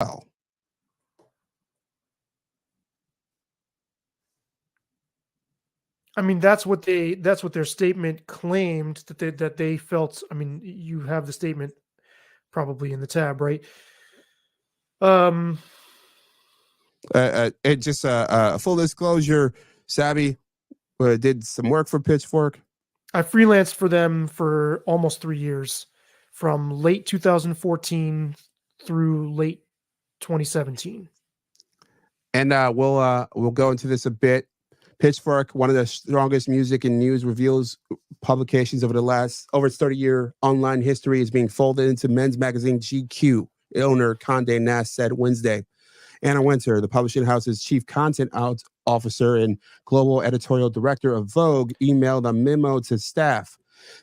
well. I mean, that's what their statement claimed, that they felt. I mean, you have the statement probably in the tab, right? Um, It just full disclosure, Savvy did some work for Pitchfork. I freelanced for them for almost 3 years, from late 2014 through late 2017. And we'll go into this a bit. Pitchfork, one of the strongest music and news reveals publications over its 30-year online history, is being folded into men's magazine GQ. Owner Condé Nast said Wednesday. Anna Winter, the publishing house's chief content officer and global editorial director of Vogue, emailed a memo to staff.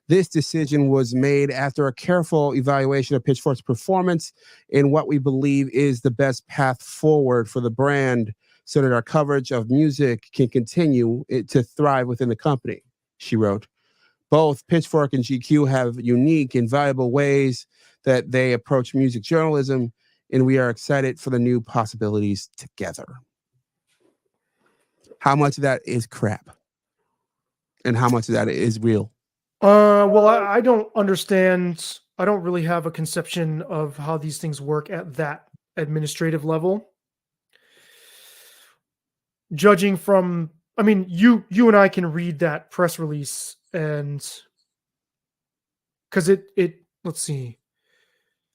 This decision was made after a careful evaluation of Pitchfork's performance in what we believe is the best path forward for the brand so that our coverage of music can continue to thrive within the company, she wrote. Both Pitchfork and GQ have unique and valuable ways that they approach music journalism, and we are excited for the new possibilities together. How much of that is crap? And how much of that is real? Well, I don't understand. I don't really have a conception of how these things work at that administrative level. Judging from, I mean, you and I can read that press release, and because let's see,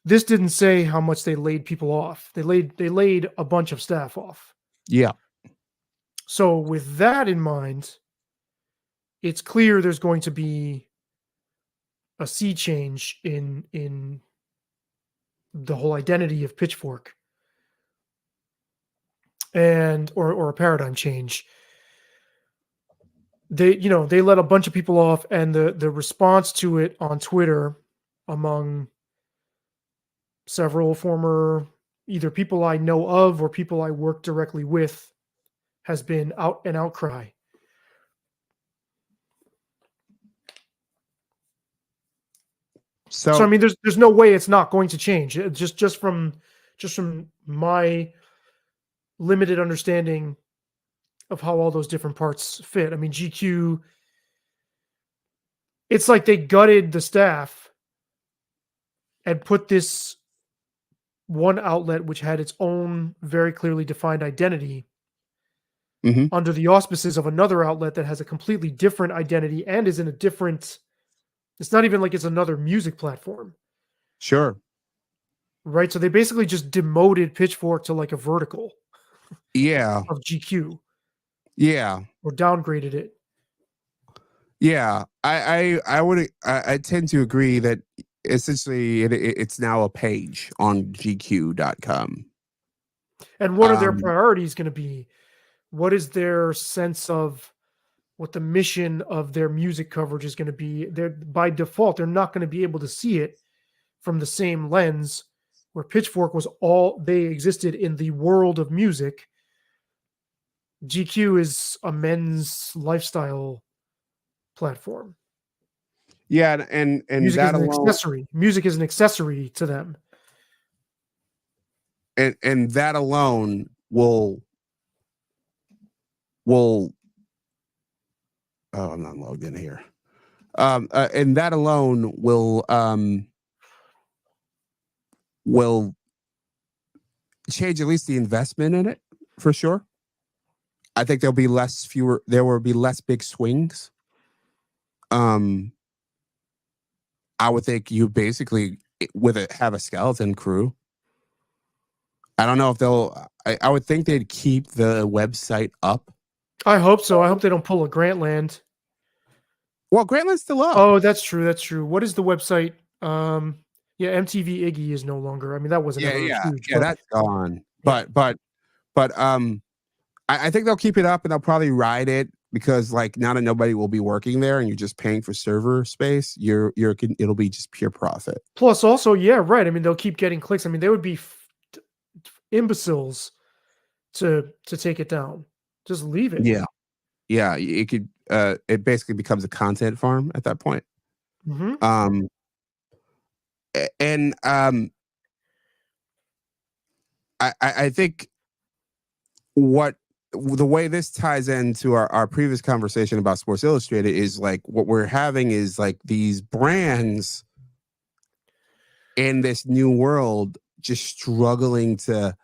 this didn't say how much they laid people off. They laid a bunch of staff off. Yeah. So with that in mind, it's clear there's going to be a sea change in the whole identity of Pitchfork, and or a paradigm change. They let a bunch of people off, and the response to it on Twitter among several former either people I know of or people I work directly with has been an outcry. So I mean, there's no way it's not going to change. Just from my limited understanding of how all those different parts fit. I mean, GQ, it's like they gutted the staff and put this one outlet, which had its own very clearly defined identity, under the auspices of another outlet that has a completely different identity and is in a different. It's not even like it's another music platform. Sure. Right. So they basically just demoted Pitchfork to like a vertical. Yeah. Of GQ. Yeah. Or downgraded it. Yeah. I tend to agree that essentially it's now a page on GQ.com. And what are their priorities going to be? What is their sense of what the mission of their music coverage is going to be? By default, they're not going to be able to see it from the same lens where Pitchfork was they existed in the world of music. GQ is a men's lifestyle platform. Yeah, and music that is an alone, accessory. Music is an accessory to them. And that alone will I'm not logged in here. And that alone will change at least the investment in it for sure. I think there will be less big swings. I would think you basically have a skeleton crew. I don't know if I would think they'd keep the website up. I hope so. I hope they don't pull a Grantland. Well, Grantland's still up. Oh, that's true. That's true. What is the website? Yeah, MTV Iggy is no longer. I mean, that wasn't huge. Yeah, that's gone. Yeah. But I think they'll keep it up, and they'll probably ride it because, like, now that nobody will be working there, and you're just paying for server space, it'll be just pure profit. Plus, also, yeah, right. I mean, they'll keep getting clicks. I mean, they would be imbeciles to take it down. Just leave it. Yeah. It could. It basically becomes a content farm at that point. Mm-hmm. And I think what the way this ties into our previous conversation about Sports Illustrated is like what we're having is like these brands in this new world just struggling to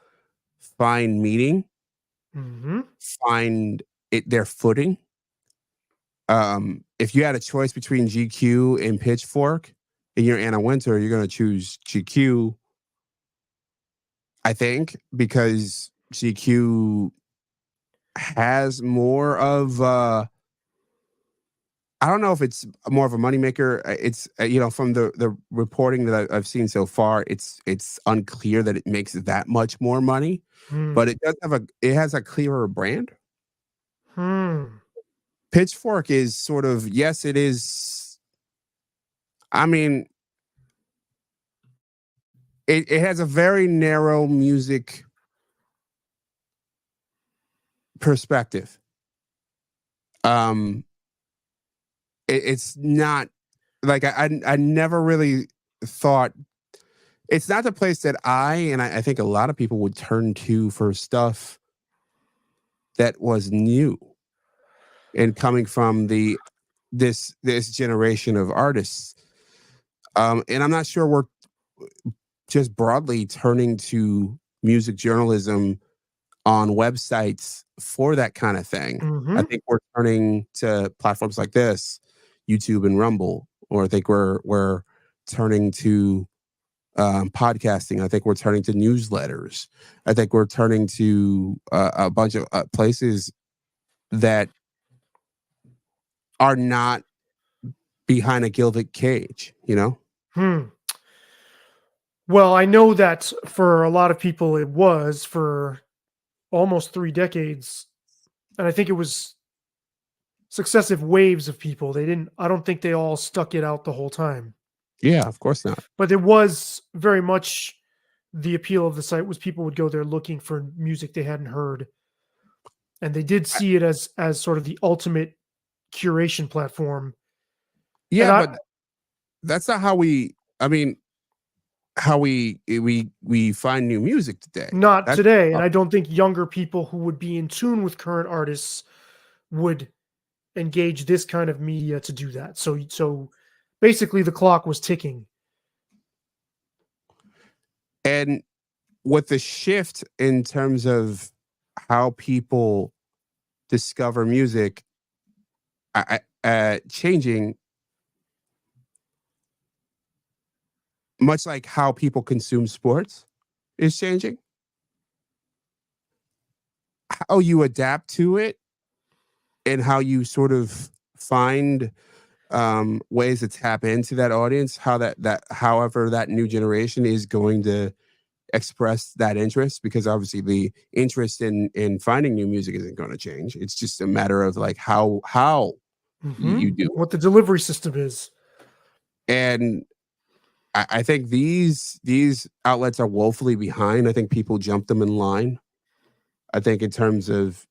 find meaning, Mm-hmm. find their footing. If you had a choice between GQ and Pitchfork and you're Anna Wintour, you're going to choose GQ, I think, because GQ has more of I don't know if it's more of a moneymaker. It's from the reporting that I've seen so far, it's unclear that it makes that much more money, but it has a clearer brand. Pitchfork is sort of, yes, it is. I mean, it has a very narrow music perspective. It's not like I never really thought it's not the place that I think a lot of people would turn to for stuff that was new and coming from this generation of artists. And I'm not sure we're just broadly turning to music journalism on websites for that kind of thing. Mm-hmm. I think we're turning to platforms like this, YouTube and Rumble, or I think we're turning to podcasting. I think we're turning to newsletters. I think we're turning to a bunch of places that are not behind a gilded cage, Well, I know that for a lot of people, it was for almost 3 decades, and I think it was successive waves of people. I don't think they all stuck it out the whole time. Yeah, of course not. But it was very much the appeal of the site was people would go there looking for music they hadn't heard, and they did see it as sort of the ultimate curation platform. And Yeah, but that's not how we find new music today. not That's today, and I don't think younger people who would be in tune with current artists would engage this kind of media to do that. So basically the clock was ticking. and with the shift in terms of how people discover music changing, much like how people consume sports is changing, how you adapt to it and how you sort of find ways to tap into that audience, how that however that new generation is going to express that interest, because obviously the interest in finding new music isn't going to change. It's just a matter of like how you do it. What the delivery system is. And I think these outlets are woefully behind. I think people jumped them in line. I think in terms of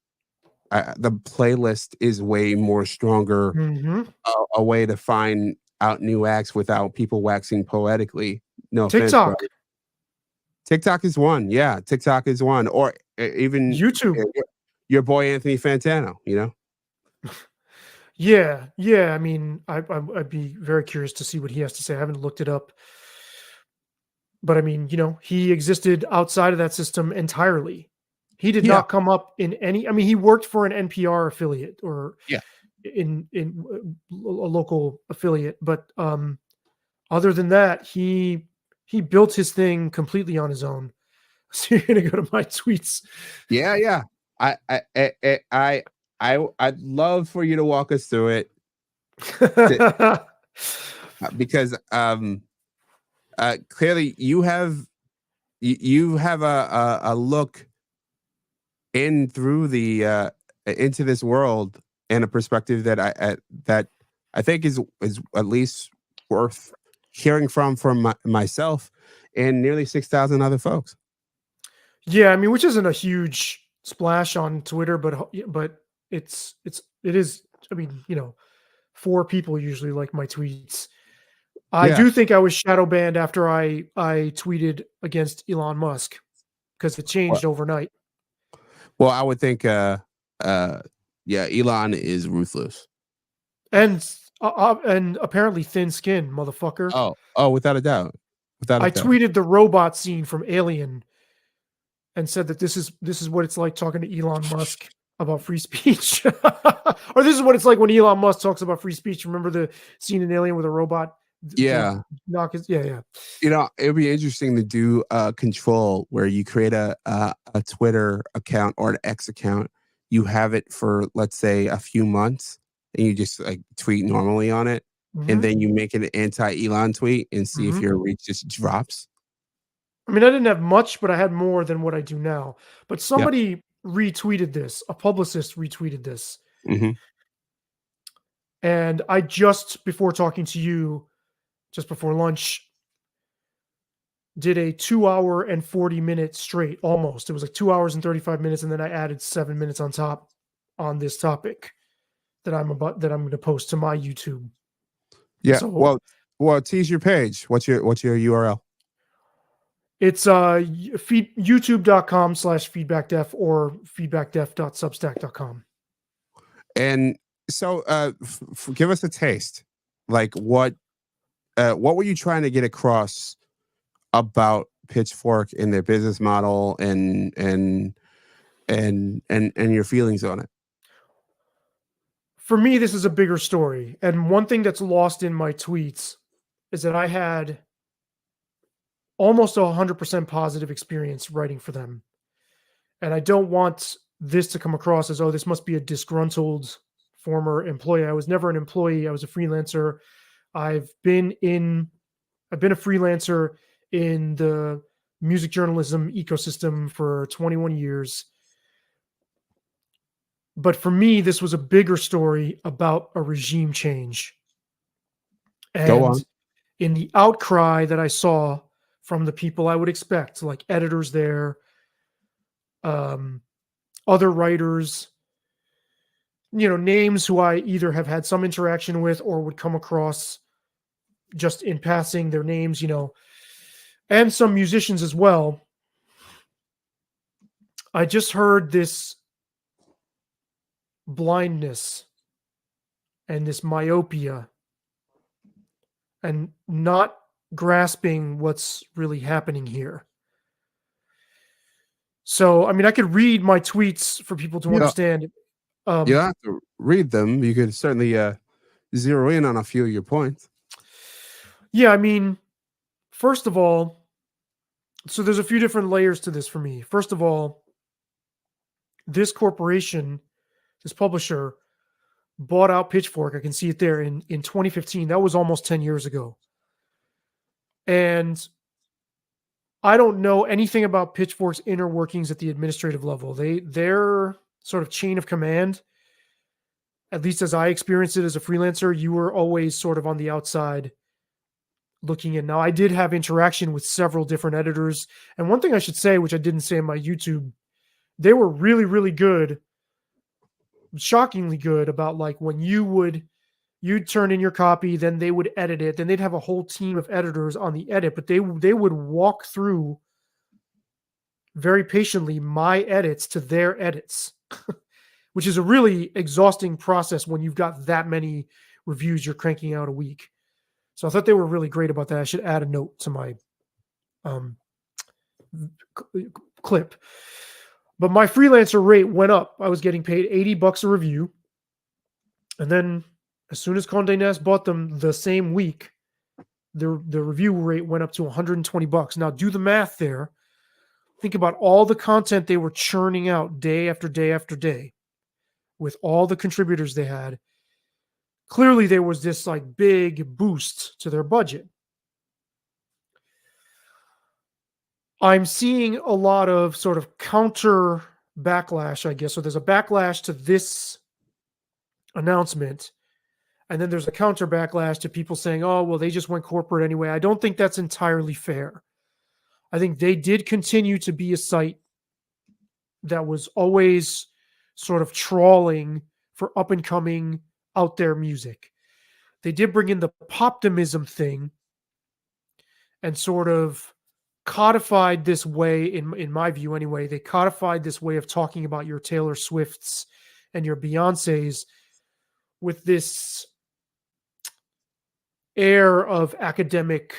the playlist is way more stronger, a way to find out new acts without people waxing poetically. No offense, TikTok. bro. TikTok is one. Yeah, TikTok is one. Or even YouTube. Your boy Anthony Fantano, Yeah. I mean, I'd be very curious to see what he has to say. I haven't looked it up. But I mean, he existed outside of that system entirely. He did Yeah. not come up in any. I mean, he worked for an NPR affiliate or Yeah. in a local affiliate, but other than that, he built his thing completely on his own. So you're gonna go to my tweets. Yeah. I'd love for you to walk us through it because clearly you have a look in through the into this world and a perspective that I think is at least worth hearing from myself and nearly 6,000 other folks. Yeah, I mean, which isn't a huge splash on Twitter, but it is. I mean, 4 people usually like my tweets. I Yeah. do think I was shadow banned after I tweeted against Elon Musk because it changed overnight. Well, I would think, yeah, Elon is ruthless. And apparently thin skin, motherfucker. Oh, without a doubt, without a I doubt. tweeted the robot scene from Alien and said that this is what it's like talking to Elon Musk about free speech. Or this is what it's like when Elon Musk talks about free speech. Remember the scene in Alien with a robot? Yeah, Yeah. it'd be interesting to do control where you create a Twitter account or an X account. You have it for, let's say, a few months, and you just like tweet normally on it, and then you make it an anti-Elon tweet and see if your reach just drops. I mean, I didn't have much, but I had more than what I do now. But Yeah. somebody retweeted this. A publicist retweeted this. Hmm. And I just, before talking to you, just before lunch, did a 2 hour and 40-minute straight, almost. It was like 2 hours and 35 minutes, and then I added 7 minutes on top on this topic that I'm going to post to my YouTube. Yeah. So, well, tease your page. What's your URL? it's youtube.com/feedbackdef or feedbackdef.substack.com. And so, give us a taste. Like, what were you trying to get across about Pitchfork and their business model and your feelings on it? For me, this is a bigger story. And one thing that's lost in my tweets is that I had almost 100% positive experience writing for them. And I don't want this to come across as, oh, this must be a disgruntled former employee. I was never an employee. I was a freelancer. I've been a freelancer in the music journalism ecosystem for 21 years. But for me, this was a bigger story about a regime change. Go on. And in the outcry that I saw from the people I would expect, like editors there, other writers, names who I either have had some interaction with or would come across just in passing, their names, and some musicians as well. I just heard this blindness and this myopia and not grasping what's really happening here. So, I mean, I could read my tweets for people to understand. You don't have to read them. You could certainly zero in on a few of your points. Yeah, I mean, first of all, so there's a few different layers to this for me. First of all, this corporation, this publisher, bought out Pitchfork. I can see it there in 2015. That was almost 10 years ago. And I don't know anything about Pitchfork's inner workings at the administrative level. Their sort of chain of command, at least as I experienced it as a freelancer, you were always sort of on the outside looking in. Now, I did have interaction with several different editors. And one thing I should say, which I didn't say in my YouTube, they were really, really good, shockingly good about like when you'd turn in your copy, then they would edit it. Then they'd have a whole team of editors on the edit, but they would walk through very patiently my edits to their edits, which is a really exhausting process when you've got that many reviews you're cranking out a week. So I thought they were really great about that. I should add a note to my clip. But my freelancer rate went up. I was getting paid $80 a review. And then as soon as Condé Nast bought them the same week, the review rate went up to $120. Now do the math there. Think about all the content they were churning out day after day after day with all the contributors they had. Clearly there was this like big boost to their budget. I'm seeing a lot of sort of counter backlash, I guess. So there's a backlash to this announcement. And then there's a counter backlash to people saying, oh, well, they just went corporate anyway. I don't think that's entirely fair. I think they did continue to be a site that was always sort of trawling for up and coming out there music. They did bring in the poptimism thing and sort of codified this way, in my view anyway, they codified this way of talking about your Taylor Swifts and your Beyoncés with this air of academic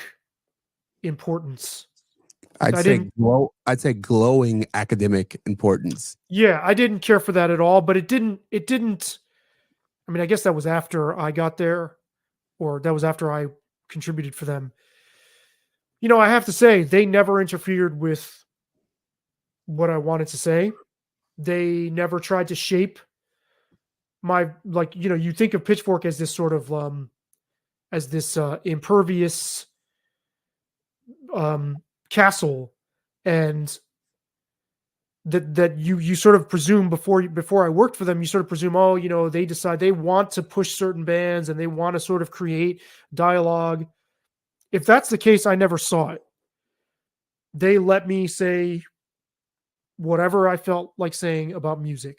importance. I'd I say didn't I'd say glowing academic importance. Yeah, I didn't care for that at all, but it didn't I mean, I guess that was after I got there, or that was after I contributed for them. I have to say they never interfered with what I wanted to say. They never tried to shape my, like, you think of Pitchfork as this sort of as this impervious castle, and that you sort of presume before I worked for them, you sort of presume, oh, they decide they want to push certain bands and they want to sort of create dialogue. If that's the case, I never saw it. They let me say whatever I felt like saying about music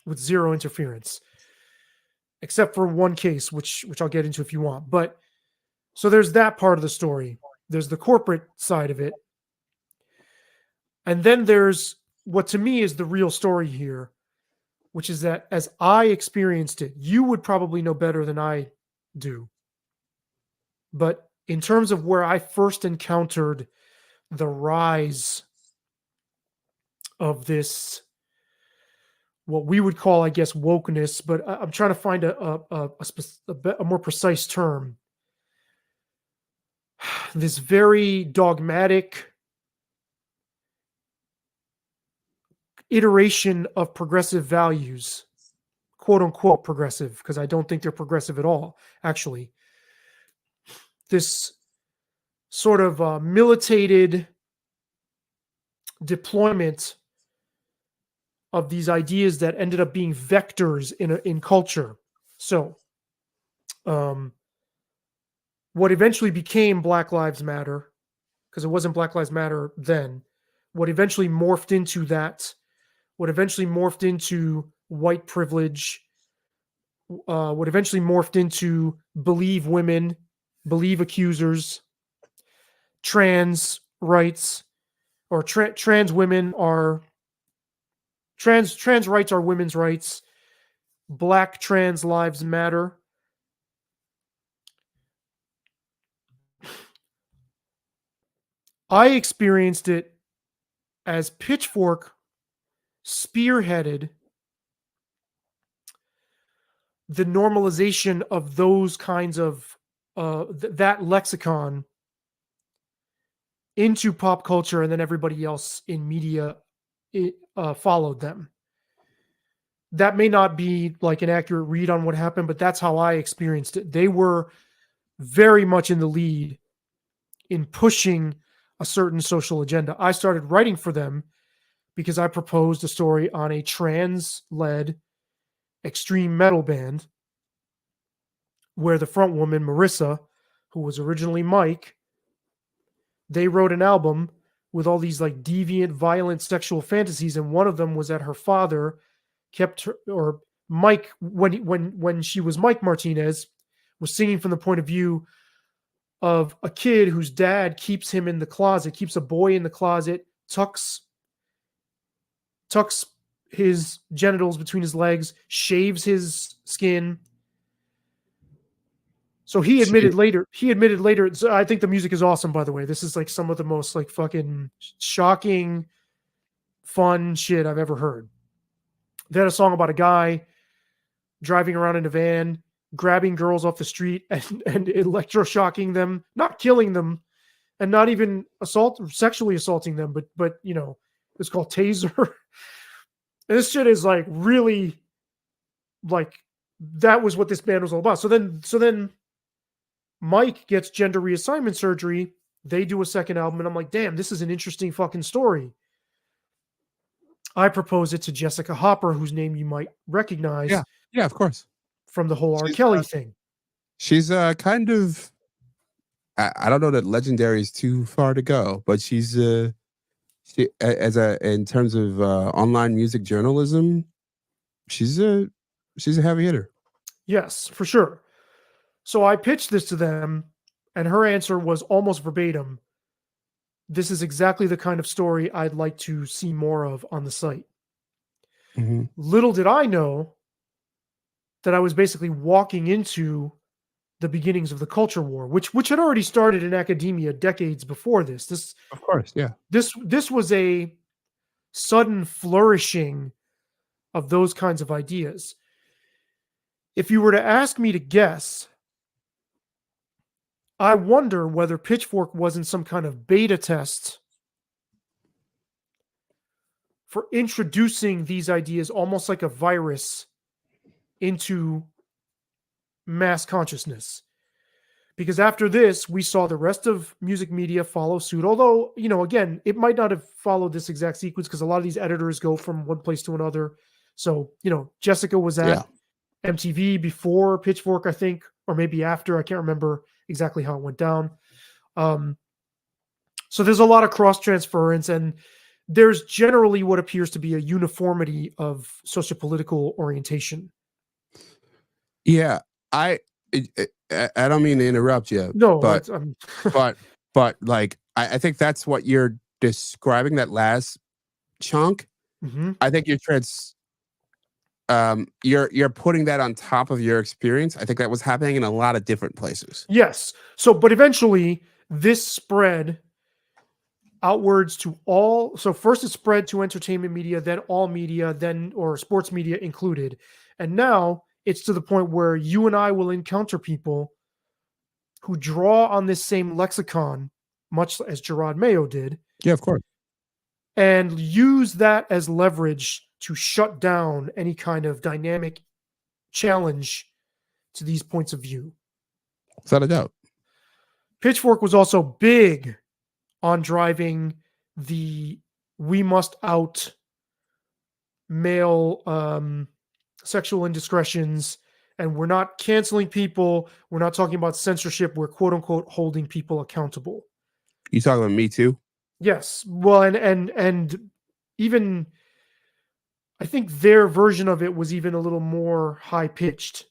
with zero interference, except for one case, which I'll get into if you want. But so there's that part of the story. There's the corporate side of it. And then there's what to me is the real story here, which is that as I experienced it, you would probably know better than I do. But in terms of where I first encountered the rise of this, what we would call, I guess, wokeness, but I'm trying to find a more precise term. This very dogmatic iteration of progressive values, quote unquote progressive, because I don't think they're progressive at all, actually. This sort of militated deployment of these ideas that ended up being vectors in culture. So, what eventually became Black Lives Matter, because it wasn't Black Lives Matter then, what eventually morphed into that, what eventually morphed into white privilege, what eventually morphed into believe women, believe accusers, trans rights, or trans women are trans rights are women's rights. Black trans lives matter. I experienced it as Pitchfork spearheaded the normalization of those kinds of that lexicon into pop culture, and then everybody else in media followed them. That may not be like an accurate read on what happened, but that's how I experienced it. They were very much in the lead in pushing a certain social agenda. I started writing for them because I proposed a story on a trans-led extreme metal band where the front woman, Marissa, who was originally Mike, they wrote an album with all these like deviant, violent sexual fantasies, and one of them was that her father kept her, or Mike, when she was Mike Martinez, was singing from the point of view of a kid whose dad keeps him in the closet, keeps a boy in the closet, tucks his genitals between his legs, shaves his skin. So he admitted later, so I think the music is awesome, by the way. This is like some of the most like fucking shocking, fun shit I've ever heard. They had a song about a guy driving around in a van, grabbing girls off the street and electroshocking them, not killing them, and not even sexually assaulting them, but it's called Taser. And this shit is like really like that was what this band was all about. So then Mike gets gender reassignment surgery. They do a second album, and I'm like, damn, this is an interesting fucking story. I propose it to Jessica Hopper, whose name you might recognize. Yeah, of course. From the whole R. Kelly thing. She's kind of, I don't know that legendary is too far to go, but she's in terms of online music journalism, she's a heavy hitter. Yes, for sure. So I pitched this to them, and her answer was almost verbatim. this is exactly the kind of story I'd like to see more of on the site. Mhm. Little did I know that I was basically walking into the beginnings of the culture war, which had already started in academia decades before this. Of course, yeah. This was a sudden flourishing of those kinds of ideas. If you were to ask me to guess, I wonder whether Pitchfork wasn't some kind of beta test for introducing these ideas almost like a virus into mass consciousness. Because after this, we saw the rest of music media follow suit. Although, again, it might not have followed this exact sequence because a lot of these editors go from one place to another. So, Jessica was Yeah. at MTV before Pitchfork, I think, or maybe after. I can't remember exactly how it went down. So there's a lot of cross transference, and there's generally what appears to be a uniformity of sociopolitical orientation. Yeah. I don't mean to interrupt you, No, but I'm but like I think that's what you're describing, that last chunk. Mhm. I think you're putting that on top of your experience. I think that was happening in a lot of different places. Yes. So, but eventually this spread outwards to all. So first it spread to entertainment media, then all media, then or sports media included. And now it's to the point where you and I will encounter people who draw on this same lexicon, much as Gerard Mayo did, Yeah, of course. and use that as leverage to shut down any kind of dynamic challenge to these points of view. Without a doubt. Pitchfork was also big on driving the we must out male sexual indiscretions, and we're not canceling people. We're not talking about censorship. We're quote unquote holding people accountable. You talking about Me Too? Yes. Well, and even I think their version of it was even a little more high pitched.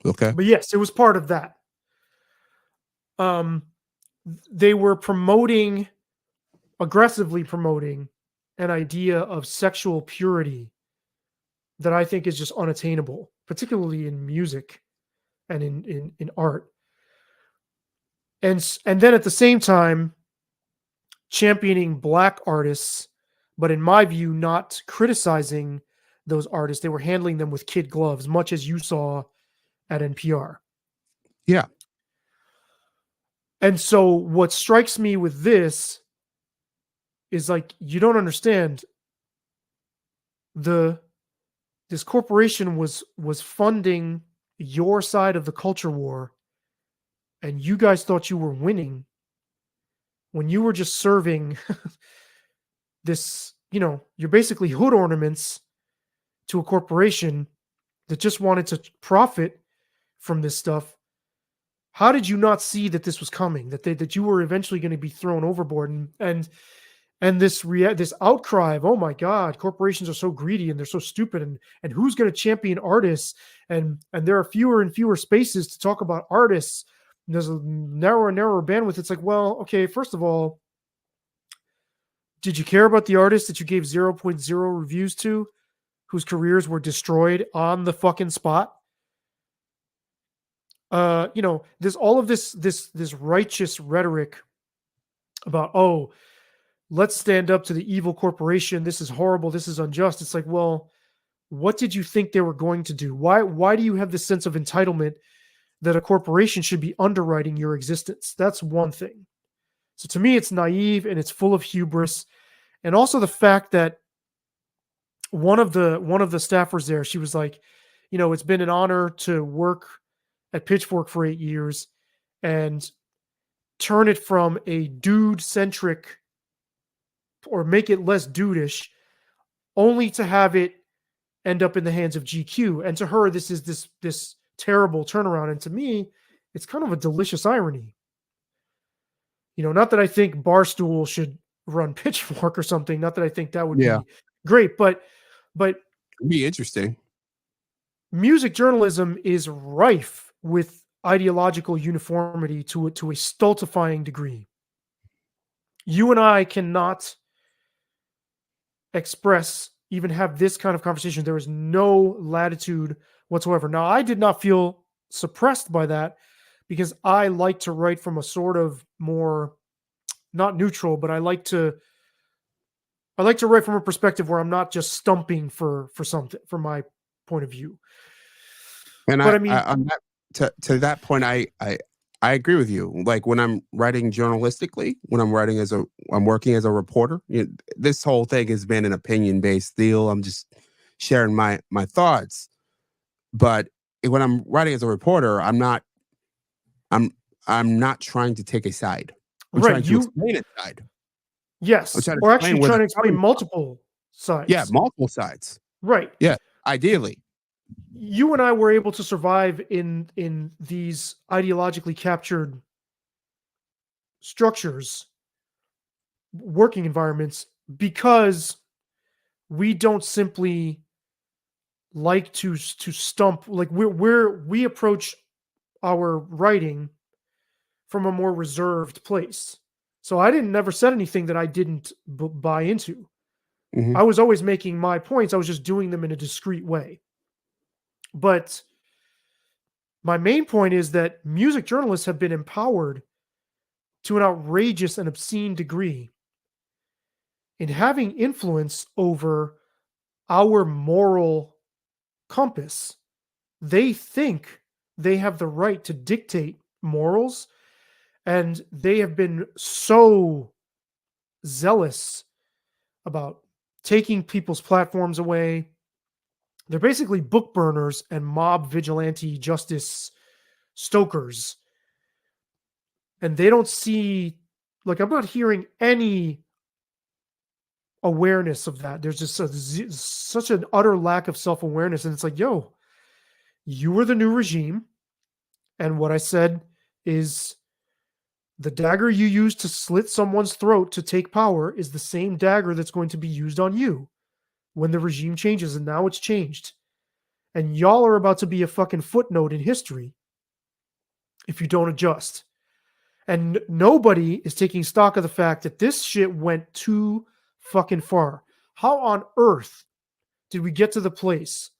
Okay. But yes, it was part of that. They were aggressively promoting an idea of sexual purity that I think is just unattainable, particularly in music and in art. And then at the same time, championing Black artists, but in my view, not criticizing those artists. They were handling them with kid gloves, much as you saw at NPR. Yeah. And so what strikes me with this is like, you don't understand, this corporation was funding your side of the culture war, and you guys thought you were winning when you were just serving this, you're basically hood ornaments to a corporation that just wanted to profit from this stuff. How did you not see that this was coming? That you were eventually going to be thrown overboard, and this outcry of, oh my God, corporations are so greedy and they're so stupid, and who's going to champion artists, and there are fewer and fewer spaces to talk about artists, and there's a narrower and narrower bandwidth. It's like, well, okay, first of all, did you care about the artists that you gave 0.0 reviews to, whose careers were destroyed on the fucking spot? There's all of this righteous rhetoric about, oh, let's stand up to the evil corporation. This is horrible. This is unjust. It's like, well, what did you think they were going to do? Why do you have this sense of entitlement that a corporation should be underwriting your existence? That's one thing. So to me, it's naive and it's full of hubris. And also the fact that one of the staffers there, she was like, it's been an honor to work at Pitchfork for 8 years and turn it from a dude-centric, or make it less dudeish, only to have it end up in the hands of GQ. And to her, this is this terrible turnaround. And to me, it's kind of a delicious irony. Not that I think Barstool should run Pitchfork or something. Not that I think that would be great, but It'd be interesting. Music journalism is rife with ideological uniformity to a stultifying degree. You and I cannot even have this kind of conversation. There is no latitude whatsoever. Now, I did not feel suppressed by that because I like to write from a sort of more not neutral, but I like to write from a perspective where I'm not just stumping for something for my point of view. And But I mean, on that, to that point, I agree with you. Like when I'm writing journalistically, when I'm working as a reporter, this whole thing has been an opinion based deal. I'm just sharing my thoughts. But when I'm writing as a reporter, I'm I'm not trying to take a side. I'm right, trying to explain a side. I'm yes, trying to or explain actually where trying they're to explain coming from. multiple Yeah, sides. multiple sides. Right. Yeah, ideally. You and I were able to survive in these ideologically captured structures, working environments, because we don't simply like to stump. Like we approach our writing from a more reserved place. So I didn't never said anything that I didn't buy into. Hmm. I was always making my points. I was just doing them in a discreet way. But my main point is that music journalists have been empowered to an outrageous and obscene degree in having influence over our moral compass. They think they have the right to dictate morals, and they have been so zealous about taking people's platforms away. They're basically book burners and mob vigilante justice stokers. And they don't see, like, I'm not hearing any awareness of that. There's just such an utter lack of self awareness. And it's like, yo, you were the new regime. And what I said is the dagger you used to slit someone's throat to take power is the same dagger that's going to be used on you when the regime changes. And now it's changed. And y'all are about to be a fucking footnote in history if you don't adjust. And nobody is taking stock of the fact that this shit went too fucking far. How on earth did we get to the place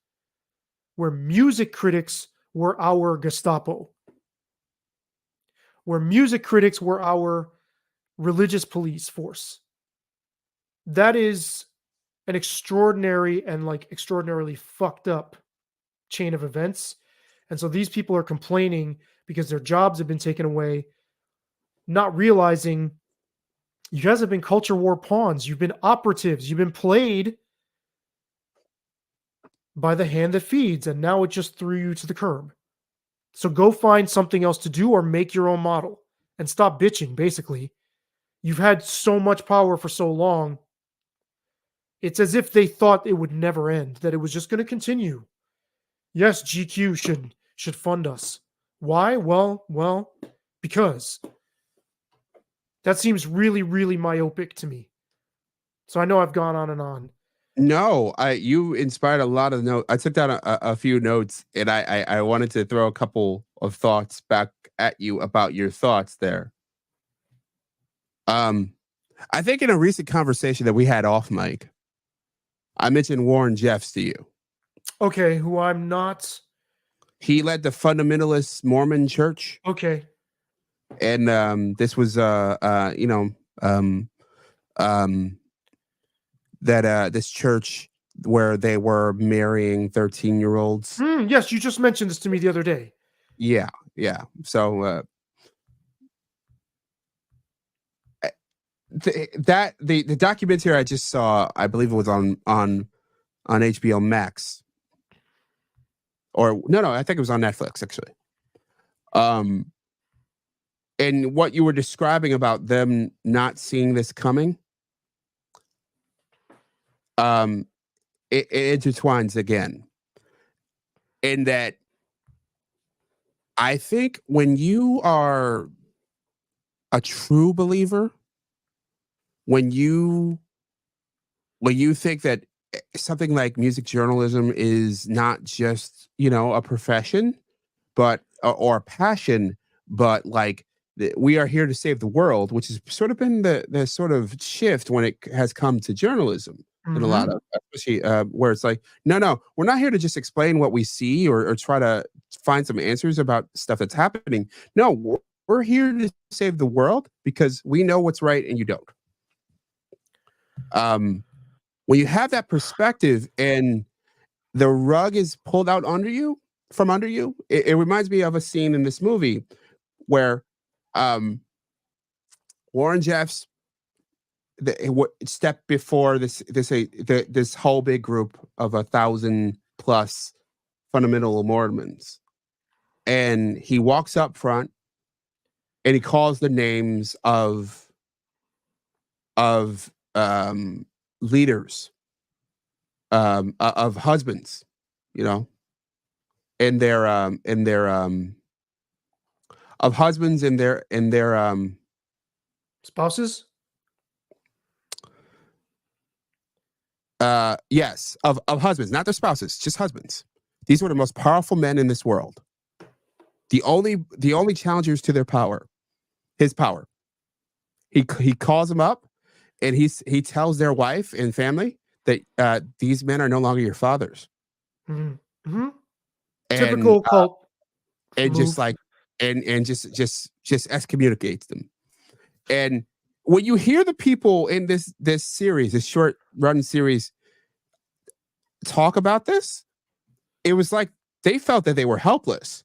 where music critics were our Gestapo? Where music critics were our religious police force? That is an extraordinary and like extraordinarily fucked up chain of events. And so these people are complaining because their jobs have been taken away, not realizing you guys have been culture war pawns. You've been operatives. You've been played by the hand that feeds, and now it just threw you to the curb. So go find something else to do or make your own model and stop bitching, basically. You've had so much power for so long. It's as if they thought it would never end, that it was just going to continue. Yes, GQ should fund us. Why? Well, because that seems really, really myopic to me. So I know I've gone on and on. No, you inspired a lot of notes. I took down a few notes, and I wanted to throw a couple of thoughts back at you about your thoughts there. I think in a recent conversation that we had off mic, I mentioned Warren Jeffs to you. Okay, who I'm not. He led the fundamentalist Mormon church. Okay. And this was this church where they were marrying 13-year-olds. Yes, you just mentioned this to me the other day. Yeah. So the documentary I just saw, I believe it was on HBO Max. Or no, I think it was on Netflix actually. And what you were describing about them not seeing this coming, it intertwines again. In that, I think when you are a true believer, when you think that something like music journalism is not just a profession, but or a passion, but like we are here to save the world, which has sort of been the sort of shift when it has come to journalism in a lot Mhm. of, especially where it's like, no, we're not here to just explain what we see or try to find some answers about stuff that's happening. No, we're here to save the world because we know what's right and you don't. Um, when you have that perspective and the rug is pulled out from under you, it reminds me of a scene in this movie where um, Warren Jeffs step before this whole big group of 1,000 plus fundamental Mormons, and he walks up front and he calls the names of leaders, of husbands, you know, and their of husbands and their Spouses? yes, of husbands, not their spouses, just husbands. These were the most powerful men in this world. The only challengers to their power, his power. He calls them up and he tells their wife and family that these men are no longer your fathers. Mhm. Mhm. And Typical cult and just move. like and just excommunicates them. And when you hear the people in this series, this short run series, talk about this, it was like they felt that they were helpless.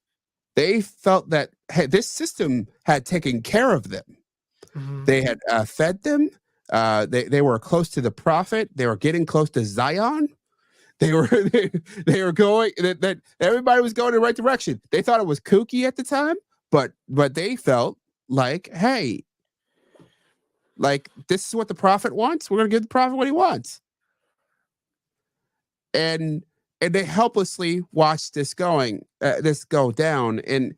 They felt that, hey, this system had taken care of them. Mhm. They had fed them. They were close to the prophet. They were getting close to Zion. They were they were going that everybody was going in the right direction. They thought it was kooky at the time, but they felt like, hey, like this is what the prophet wants. We're gonna give the prophet what he wants. And they helplessly watched this go down. And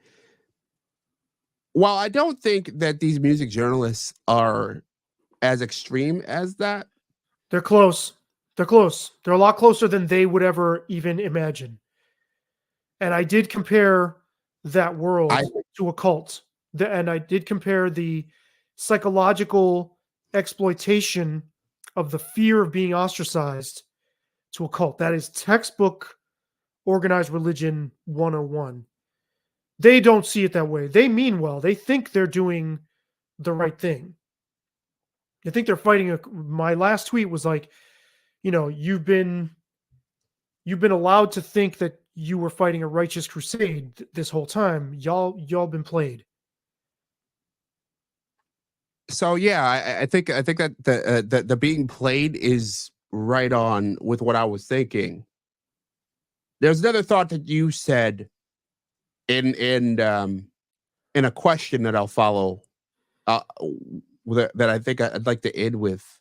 while I don't think that these music journalists are as extreme as that, They're close. They're close. They're a lot closer than they would ever even imagine. And I did compare that I world to a cult. And I did compare the psychological exploitation of the fear of being ostracized to a cult. That is textbook organized religion 101. They don't see it that way. They mean well. They think they're doing the right thing. They think they're fighting my last tweet was like, you've been allowed to think that you were fighting a righteous crusade this whole time. Y'all been played. so yeah, I think that the being played is right on with what I was thinking. There's another thought that you said in a question that I'll follow, uh, that I think I'd like to end with.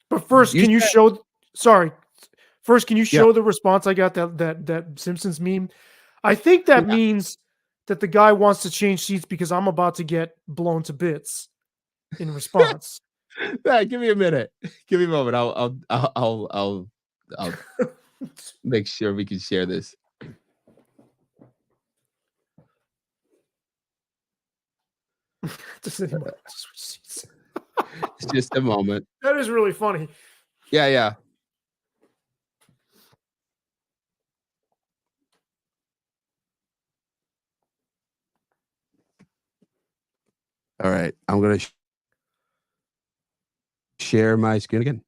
But first, You can you said, show sorry. First, can you yeah, show the response I got that Simpsons meme? I think that yeah. means that the guy wants to change seats because I'm about to get blown to bits in response. Yeah, give me a minute. Give me a moment. I'll make sure we can share this. Does anyone want to switch seats? It's just a moment. That is really funny. Yeah, yeah. All right. I'm gonna share my screen again.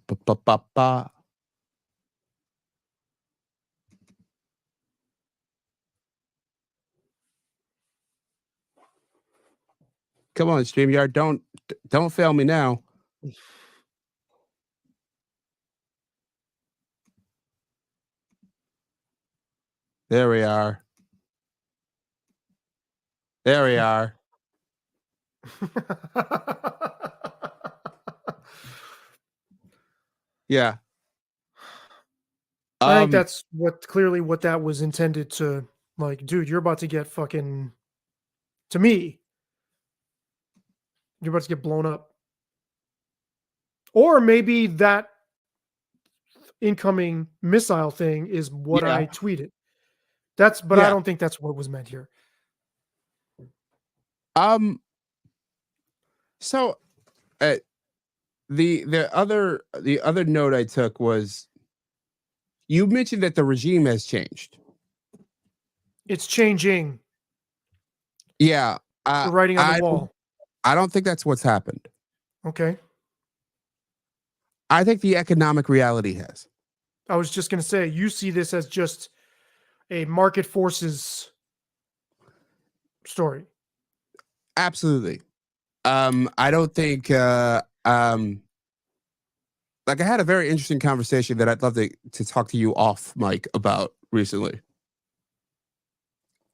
Ba-ba-ba-ba. Come on, StreamYard. Don't fail me now. There we are. There we are. Yeah. I think Um, that's what that was intended to like, dude, you're about to get fucking to me. You're about to get blown up. Or maybe that incoming missile thing is what Yeah. I tweeted. But I don't think that's what was meant here. So the other note I took was you mentioned that the regime has changed. It's changing. Yeah. The writing on the wall. I don't think that's what's happened. Okay. I think the economic reality has. I was just going to say, you see this as just a market forces story. Absolutely. I don't think like I had a very interesting conversation that I'd love to talk to you off mic about recently.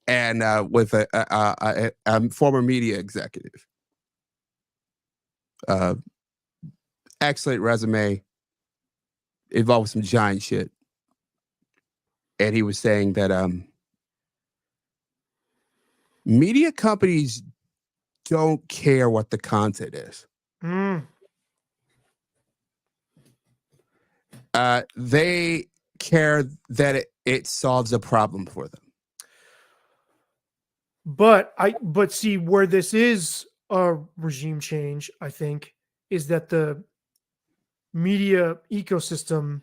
And with a former media executive. Excellent resume, involved with some giant shit. And he was saying that media companies don't care what the content is. They care that it solves a problem for them. But see, where this is a regime change, I think, is that the media ecosystem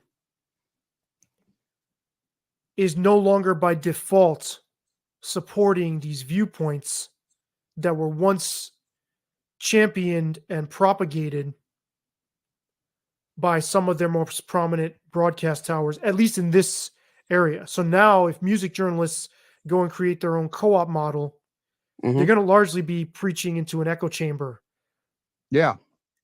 is no longer by default supporting these viewpoints that were once championed and propagated by some of their most prominent broadcast towers, at least in this area. So now if music journalists go and create their own co-op model, they're going to largely be preaching into an echo chamber. Yeah.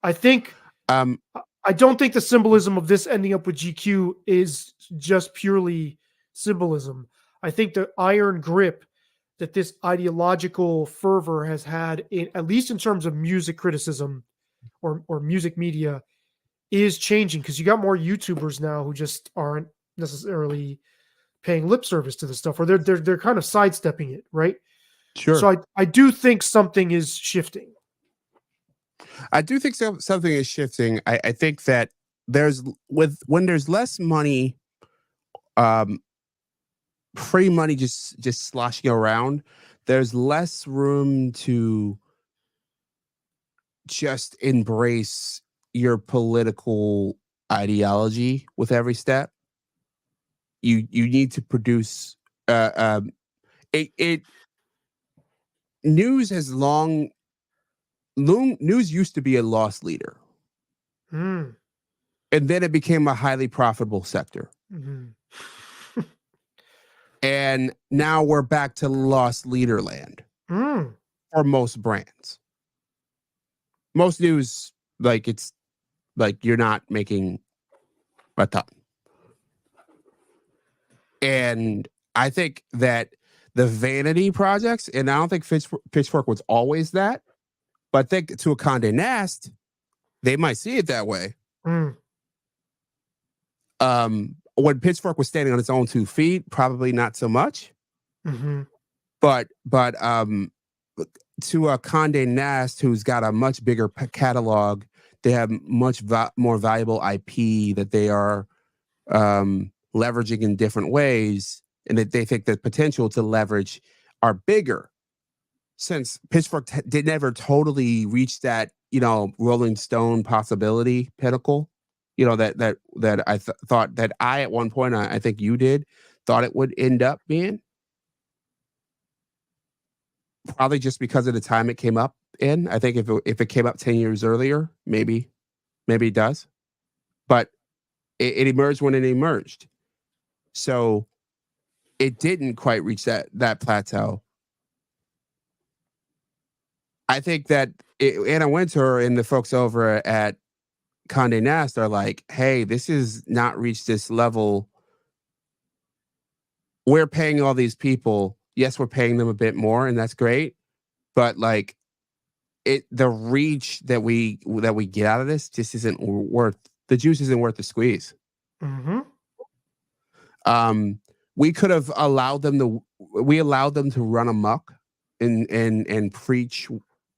I think I don't think the symbolism of this ending up with GQ is just purely symbolism. I think the iron grip that this ideological fervor has had, at least in terms of music criticism or music media, is changing, because you got more YouTubers now who just aren't necessarily paying lip service to this stuff, or they're kind of sidestepping it, right? Sure. So I do think something is shifting. I do think something is shifting. I think that when there's less money, free money just sloshing around, there's less room to just embrace your political ideology with every step. You need to produce news has news used to be a loss leader. And then it became a highly profitable sector. And now we're back to lost leader land for most brands. Most news, it's like you're not making a ton. And I think that the vanity projects, and I don't think Pitchfork was always that, but I think to a Condé Nast, they might see it that way. When Pitchfork was standing on its own 2 feet, probably not so much. But to a Condé Nast, who's got a much bigger catalog, they have much more valuable IP that they are leveraging in different ways, and that they think the potential to leverage are bigger. Since Pitchfork did never totally reach that, Rolling Stone possibility pinnacle, that I thought that I at one point, I think you did, thought it would end up being. Probably just because of the time it came up in. I think if it came up 10 years earlier, maybe it does. But it emerged when it emerged. So it didn't quite reach that plateau. I think that Anna Wintour and the folks over at Condé Nast are like, hey, this is not reached this level. We're paying all these people. Yes, we're paying them a bit more, and that's great. But the reach that we get out of this just isn't worth, the juice isn't worth the squeeze. We could have allowed them to run amok and preach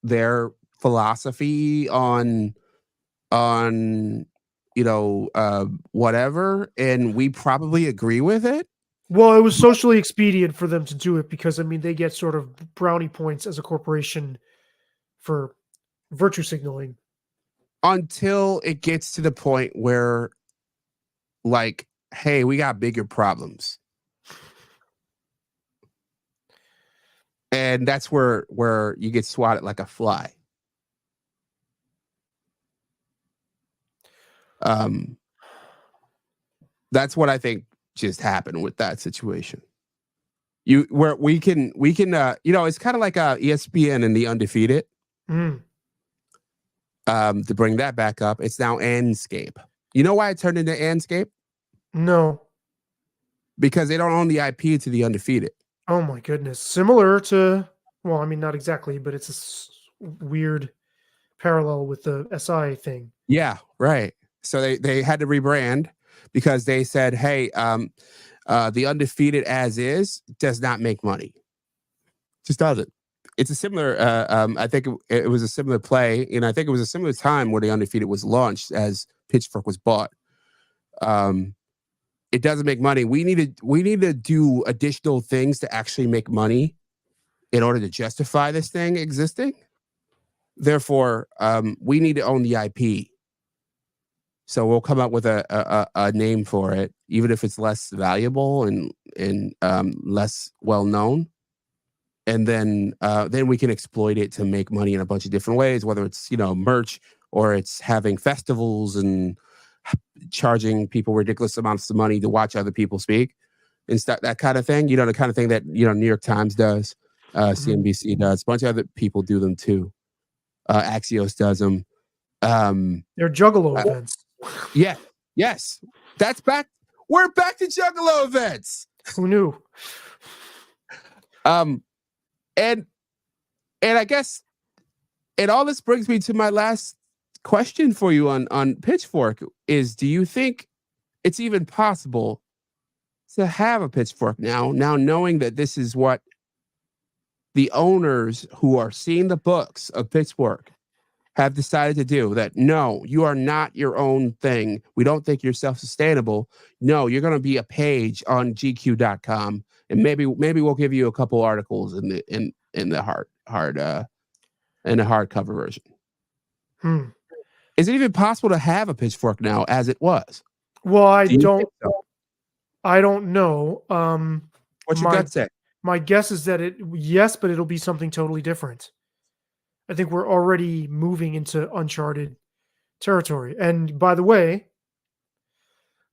their philosophy on whatever, and we probably agree with it. Well, it was socially expedient for them to do it because, I mean, they get sort of brownie points as a corporation for virtue signaling. Until it gets to the point where, like, hey, we got bigger problems. And that's where you get swatted like a fly. That's what I think just happened with that situation. We can it's kind of like ESPN and the Undefeated. Mm. To bring that back up, it's now Anscape. You know why it turned into Anscape? No. Because they don't own the IP to the Undefeated. Oh my goodness. Similar to, well, I mean, not exactly, but it's a weird parallel with the SI thing. Yeah, right. So they had to rebrand because they said, hey, the Undefeated as is does not make money. Just doesn't. It's a similar, I think it was a similar play. And I think it was a similar time where the Undefeated was launched as Pitchfork was bought. It doesn't make money. We need to do additional things to actually make money in order to justify this thing existing. Therefore, we need to own the IP. So we'll come up with a name for it, even if it's less valuable and less well known. And then we can exploit it to make money in a bunch of different ways, whether it's merch or it's having festivals and charging people ridiculous amounts of money to watch other people speak and stuff, that kind of thing. The kind of thing that New York Times does, CNBC does, a bunch of other people do them too. Axios does them. They're Juggalo events. Yeah, yes, that's back. We're back to Juggalo events. Who knew? And I guess, and all this brings me to my last question for you on Pitchfork is: do you think it's even possible to have a Pitchfork now knowing that this is what the owners who are seeing the books of Pitchfork have decided to do? That no, you are not your own thing. We don't think you're self-sustainable. No, you're going to be a page on GQ.com, and maybe we'll give you a couple articles in the hardcover version. Is it even possible to have a Pitchfork now as it was? Well, I don't know. What's your gut say? My guess is that yes, but it'll be something totally different. I think we're already moving into uncharted territory. And by the way,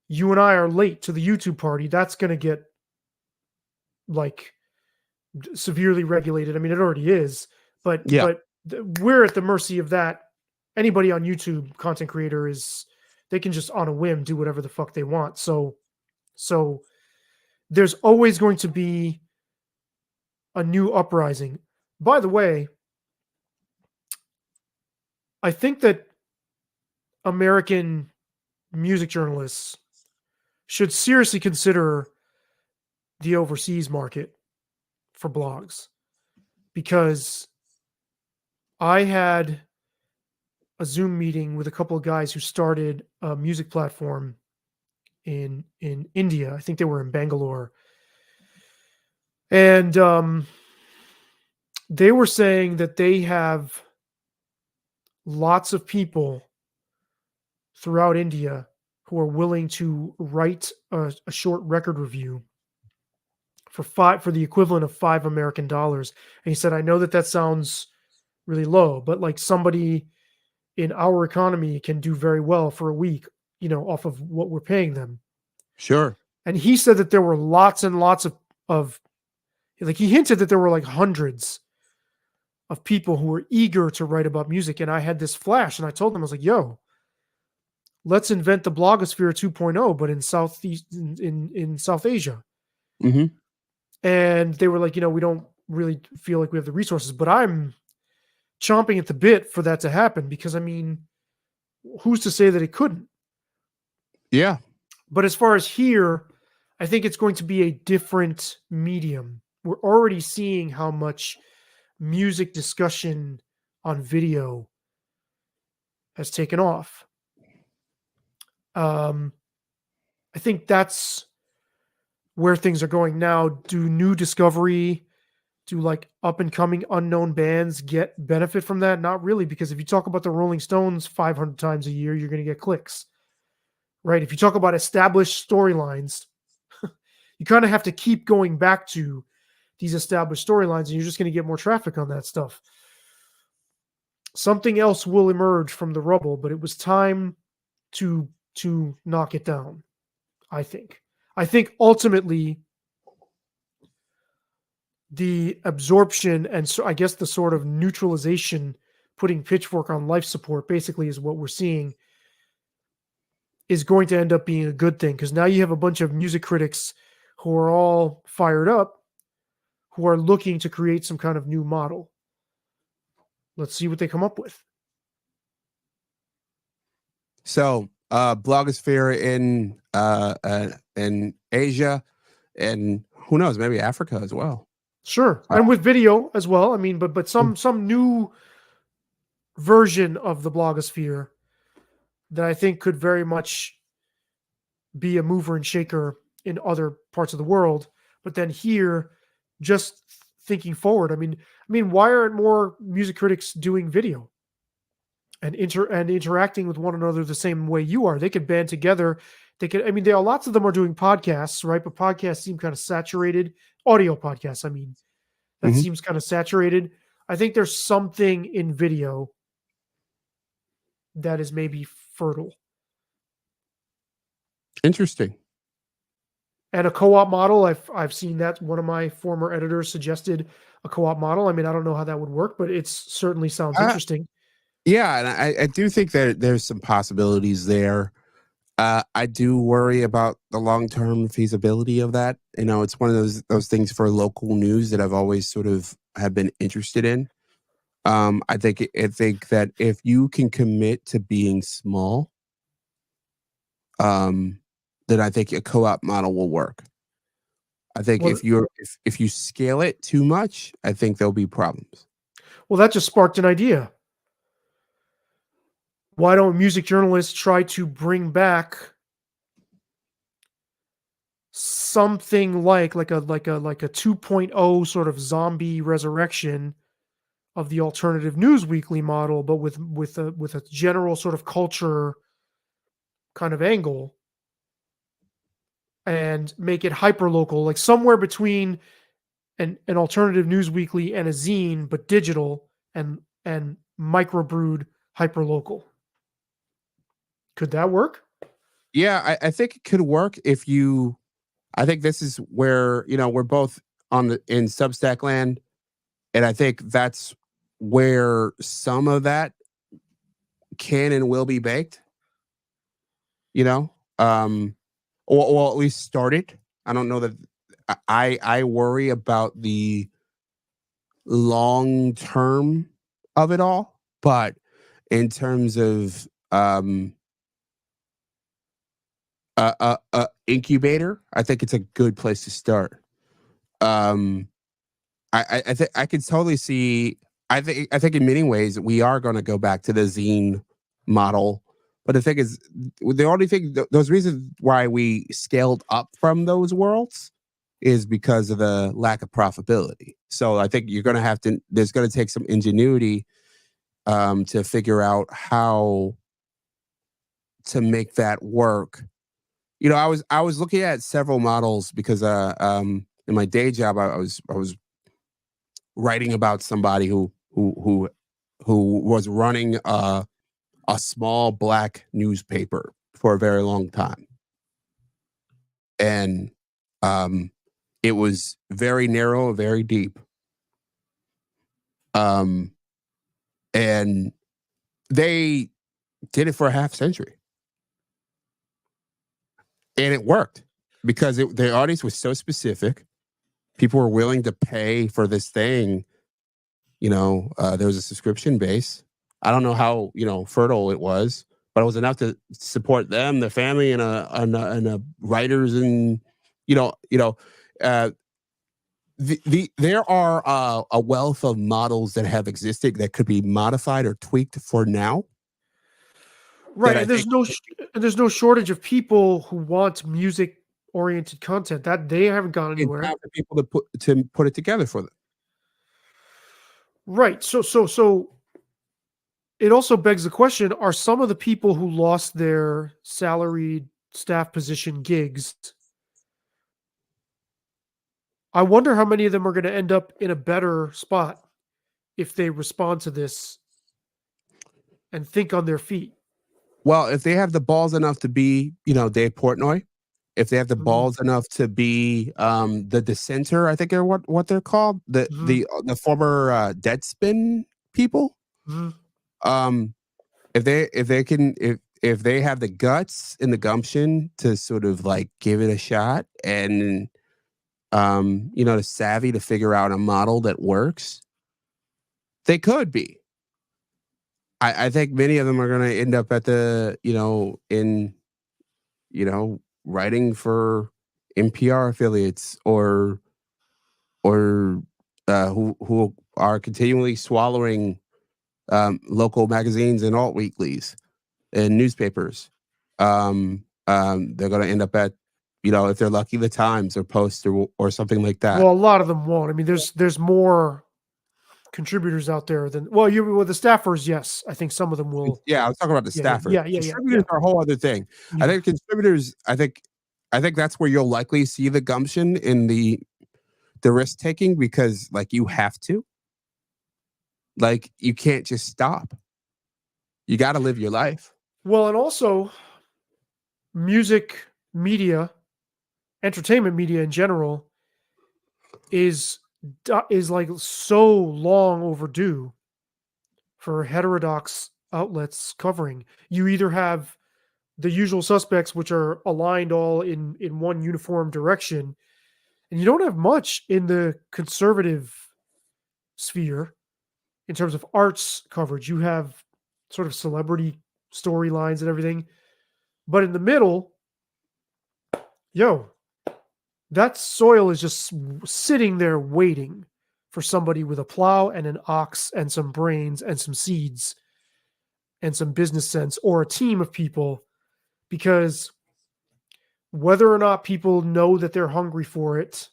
you and I are late to the YouTube party. That's going to get like severely regulated. I mean, it already is, but we're at the mercy of that. Anybody on YouTube, content creator, they can just on a whim do whatever the fuck they want. So there's always going to be a new uprising. By the way, I think that American music journalists should seriously consider the overseas market for blogs, because I had a Zoom meeting with a couple of guys who started a music platform in India. I think they were in Bangalore. And they were saying that they have lots of people throughout India who are willing to write a short record review for the equivalent of $5 American. And he said, I know that sounds really low, but like somebody in our economy can do very well for a week, off of what we're paying them. Sure. And he said that there were lots and lots of like, he hinted that there were like hundreds of people who were eager to write about music. And I had this flash and I told them, I was like, yo, let's invent the blogosphere 2.0, but in South Asia. Mm-hmm. And they were like, we don't really feel like we have the resources, but I'm chomping at the bit for that to happen, because I mean, who's to say that it couldn't? Yeah. But as far as here, I think it's going to be a different medium. We're already seeing how much music discussion on video has taken off. I think that's where things are going now. Do new discovery, do like up and coming unknown bands get benefit from that? Not really, because if you talk about the Rolling Stones 500 times a year, you're going to get clicks, right? If you talk about established storylines, you kind of have to keep going back to these established storylines, and you're just going to get more traffic on that stuff. Something else will emerge from the rubble, but it was time to knock it down. I think ultimately the absorption and so I guess the sort of neutralization, putting Pitchfork on life support, basically is what we're seeing, is going to end up being a good thing, because now you have a bunch of music critics who are all fired up, who are looking to create some kind of new model. Let's see what they come up with. So, blogosphere in Asia, and who knows, maybe Africa as well. Sure, and with video as well. I mean, but some new version of the blogosphere that I think could very much be a mover and shaker in other parts of the world. But then here, just thinking forward, I mean, why aren't more music critics doing video and interacting with one another the same way you are? They could band together. They could. I mean, there are lots of them are doing podcasts, right? But podcasts seem kind of saturated. Audio podcasts, I mean, that seems kind of saturated. I think there's something in video that is maybe fertile. Interesting. And a co-op model, I've seen that. One of my former editors suggested a co-op model. I mean, I don't know how that would work, but it certainly sounds interesting. Yeah, and I do think that there's some possibilities there. I do worry about the long-term feasibility of that. You know, it's one of those things for local news that I've always sort of have been interested in. I think that if you can commit to being small, then I think a co-op model will work. I think if you scale it too much, I think there'll be problems. Well, that just sparked an idea. Why don't music journalists try to bring back something like a 2.0 sort of zombie resurrection of the alternative news weekly model, but with a general sort of culture kind of angle, and make it hyper local, like somewhere between an alternative news weekly and a zine, but digital and microbrewed hyper local. Could that work? Yeah, I think it could work if you. I think this is where, you know, we're both in Substack land, and I think that's where some of that can and will be baked. You know, or at least started. I don't know that. I worry about the long term of it all, but in terms of incubator, I think it's a good place to start. I think I could totally see. I think in many ways we are going to go back to the zine model, but the thing is, the only thing, those reasons why we scaled up from those worlds is because of the lack of profitability. So I think you're going to have to. There's going to take some ingenuity to figure out how to make that work. You know, I was looking at several models because in my day job I was writing about somebody who was running a small Black newspaper for a very long time, and it was very narrow, very deep, and they did it for a half century. And it worked because the audience was so specific. People were willing to pay for this thing. You know, there was a subscription base. I don't know how, you know, fertile it was, but it was enough to support them, their family, and a writers, and there are a wealth of models that have existed that could be modified or tweaked for now. that Right, I and think there's no shortage of people who want music-oriented content, that they haven't gone it's anywhere. time for people to put it together for them. Right, so it also begs the question, are some of the people who lost their salaried staff position gigs, I wonder how many of them are gonna end up in a better spot if they respond to this and think on their feet. Well, if they have the balls enough to be, Dave Portnoy, if they have the Mhm, balls enough to be the dissenter, I think are what they're called, the mhm, the former Deadspin people. mhm. Um, if they have the guts and the gumption to sort of like give it a shot, and the savvy to figure out a model that works, they could be. I think many of them are going to end up at the in writing for NPR affiliates, or who are continually swallowing local magazines and alt weeklies and newspapers. They're going to end up at, if they're lucky, the Times or Post or something like that. Well, a lot of them won't. I mean, there's more contributors out there than you with the staffers, yes, I think some of them will. Yeah, I was talking about the Yeah, yeah, staffers. yeah, yeah, yeah, Contributors yeah, are a whole other thing. I yeah. think contributors. I think that's where you'll likely see the gumption in the risk taking, because like you have to, like you can't just stop. You got to live your life. Well, and also music media, entertainment media in general is is like so long overdue for heterodox outlets covering. You either have the usual suspects, which are aligned all in one uniform direction, and you don't have much in the conservative sphere in terms of arts coverage. You have sort of celebrity storylines and everything, but in the middle, yo, that soil is just sitting there waiting for somebody with a plow and an ox and some brains and some seeds and some business sense, or a team of people, because whether or not people know that they're hungry for it,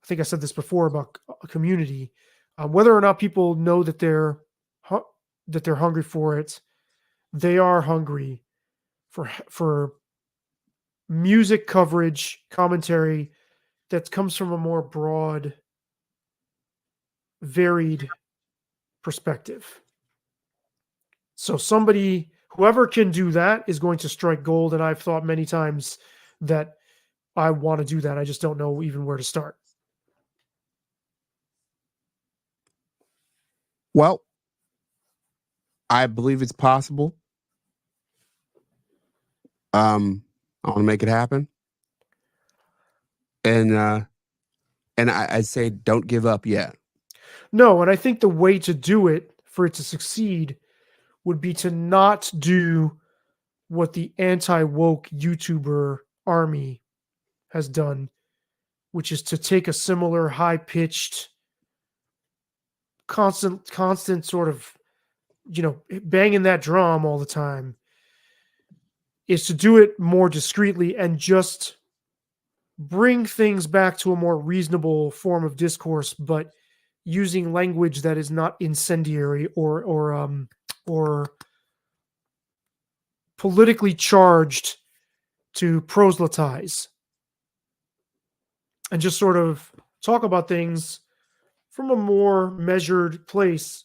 I think I said this before about a community, whether or not people know that hu- they're hungry for it, they are hungry for music coverage, commentary that comes from a more broad, varied perspective. So whoever can do that is going to strike gold. And I've thought many times that I want to do that. I just don't know even where to start. Well, I believe it's possible. I want to make it happen, and I'd say don't give up yet. No, and I think the way to do it for it to succeed would be to not do what the anti-woke YouTuber army has done, which is to take a similar high-pitched, constant sort of, banging that drum all the time, is to do it more discreetly and just bring things back to a more reasonable form of discourse, but using language that is not incendiary or politically charged to proselytize, and just sort of talk about things from a more measured place